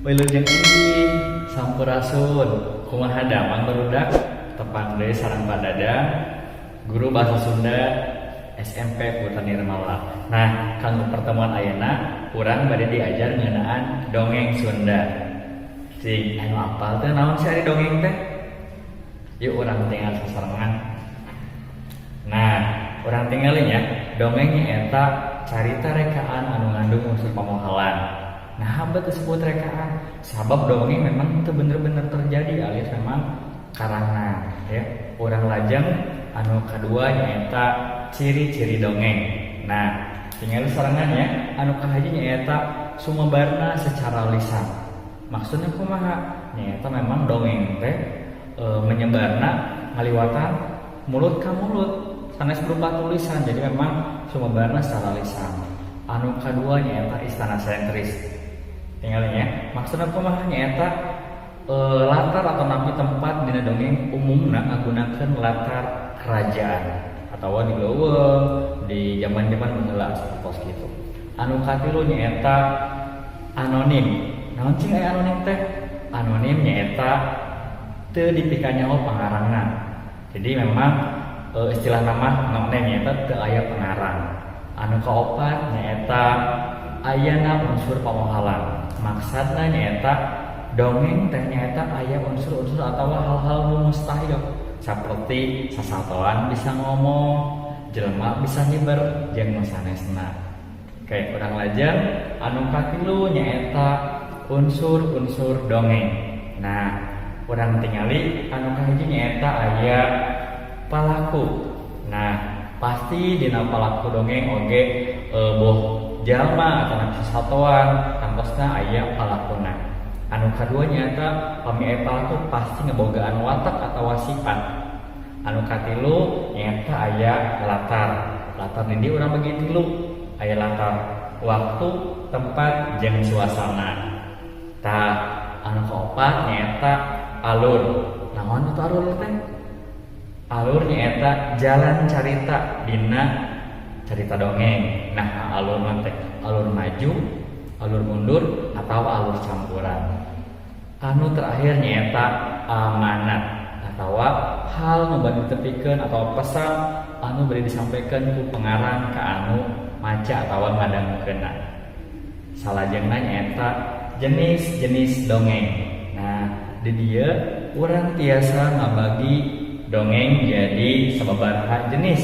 Wilujeng inggih sampurasun kumaha damang barudak tepang deui sareng padadang guru bahasa Sunda SMP Putra Nirmala. Nah, kanggo pertemuan ayeuna urang bade diajar ngeunaan dongeng Sunda. Cing anu apal teh naon sih ari dongeng teh? Yuk urang tinggal sasarengan. Nah, urang tinggalin ya, dongeng nyaeta carita rekaan anu ngandung unsur pamohalan. Nah, hamba disebut rekaan sabab dongeng memang itu bener-bener terjadi alias memang karangan ya. Urang lajeng anu kadua nyaeta ciri-ciri dongeng. Nah, tinggal sarangan ya, anu kahiji nyaeta sumebarna secara lisan. Maksudnya kumaha? Nyaeta memang dongeng teh menyebarna ngaliwatan mulut ka mulut sanes berupa tulisan. Jadi memang sumebarna secara lisan. Anu kadua nyaeta istana sentris. Tinggalnya maksudnya kumaha nyaeta latar atau napi tempat dina dongeng umumna ngagunakeun latar kerajaan atau di leuweung di zaman-zaman baheula sapertos kitu. Anu katilu nyaeta anonim. Naon cing aya anonim teh? Anonim nyaeta teu dipikanyaho pangarangna. Jadi memang istilah nama anonim nyaeta teu aya pangarang. Anu kaopat nyaeta ayana unsur pamohalan. Maksudna nyaeta dongeng teh nyaeta aya unsur-unsur atau hal-hal nu mustahil saperti sasatoan bisa ngomong, jelema bisa nyebar jeung nu sanesna. Kayak urang lajeng anu katilu nyaeta unsur-unsur dongeng. Nah, urang tingali anu kahiji nyaeta aya palaku. Nah, pasti dina palaku dongeng oge boh jalma atau sasatoan kangkosna aya palakuna. Anu kadua nyaeta pami aya palaku pasti ngebogaan watak atau sifat. Anu katilu nyaeta aya latar. Latar di urang bagi tilu. Aya latar waktu, tempat, jeung suasana. Tah, anu kaopat nyaeta alur. Naon itu alur teh? Alur nyaeta jalan carita dina cerita dongeng. Nah, alur teh alur maju, alur mundur, atau alur campuran. Anu terakhir nyaeta amanat atau hal nu bari ditepikeun atau pesan anu bari disampaikan ku pengarang ka anu maca atau ngadangkeunna. Salajengna nyaeta jenis-jenis dongeng. Nah, di dieu urang tiasa ngabagi dongeng jadi sababaraha jenis.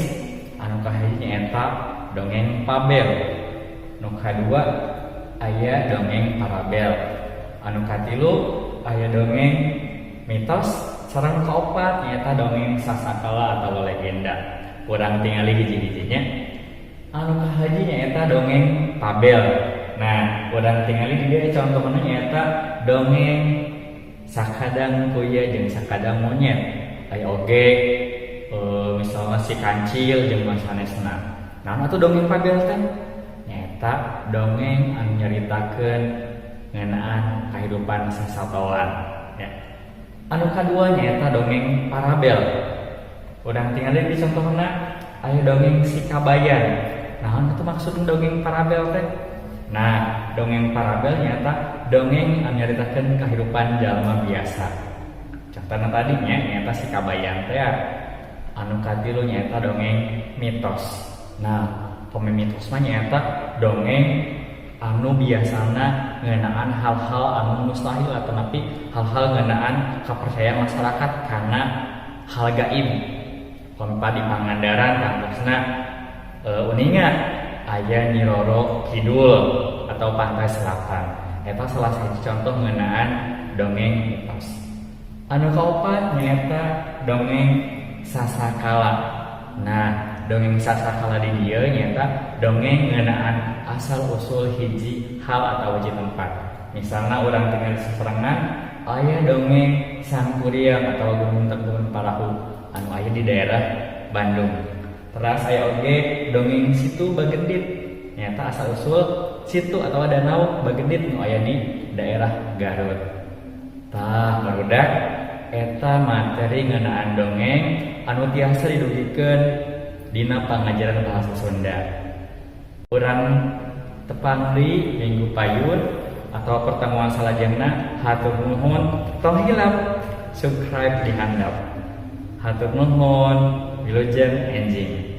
Anu kahiji nyaeta dongeng fabel. Nu kadua aya dongeng parabel. Anu katilu aya dongeng mitos sareng kaopat nyaeta dongeng sasakala atau legenda. Urang tingali hiji-hijinya. Anu kahiji nyaeta dongeng fabel. Nah, urang tingali di dieu contohna nyaeta dongeng sakadang kuya jeung sakadang monyet. Aya oge misalnya si kancil jeung sanesna. Nah, atuh dongeng fabel teh nyaeta dongeng anu nyaritakeun ngeunaan kahidupan sasatoan ya. Anu kadua nyaeta dongeng parabel. Urang tinggalin di contohna aya dongeng si kabayan. Naon atuh maksud dongeng parabel teh? Nah, dongeng parabel nyaeta dongeng anu nyaritakeun kahidupan jalma biasa. Contohna tadi nyaeta si kabayan teh. Anu katilu nyaeta dongeng mitos. Nah, mitos mah nyaeta dongeng anu biasana ngeunaan hal-hal anu mustahil atau napi hal-hal ngeunaan kepercayaan masyarakat karena hal gaib. Pampa di Pangandaran kampusna uninga aya Nyi Roro Kidul atau Pantai Selatan. Eta salah satu contoh ngeunaan dongeng mitos. Anu kaopat nyaeta dongeng sasakala. Nah, dongeng sasakala di dieu nyaeta dongeng ngeunaan asal usul hiji hal atau hiji tempat. Misalna urang tinggal sasarengan aya dongeng Sangkuriang atau Gunung Tengkuan Parahu anu aya di daerah Bandung. Terus aya oge dongeng Situ Bagendit nyaeta asal usul situ atau danau Bagendit nu aya di daerah Garut. Tah, barudak eta materi ngeunaan dongeng anu tiasa didugikeun dina pangajaran bahasa Sunda. Urang tepang deui minggu payun atau pertemuan salajengna hatur nuhun tong hilap subscribe di handap. Hatur nuhun, wilujeng enjing.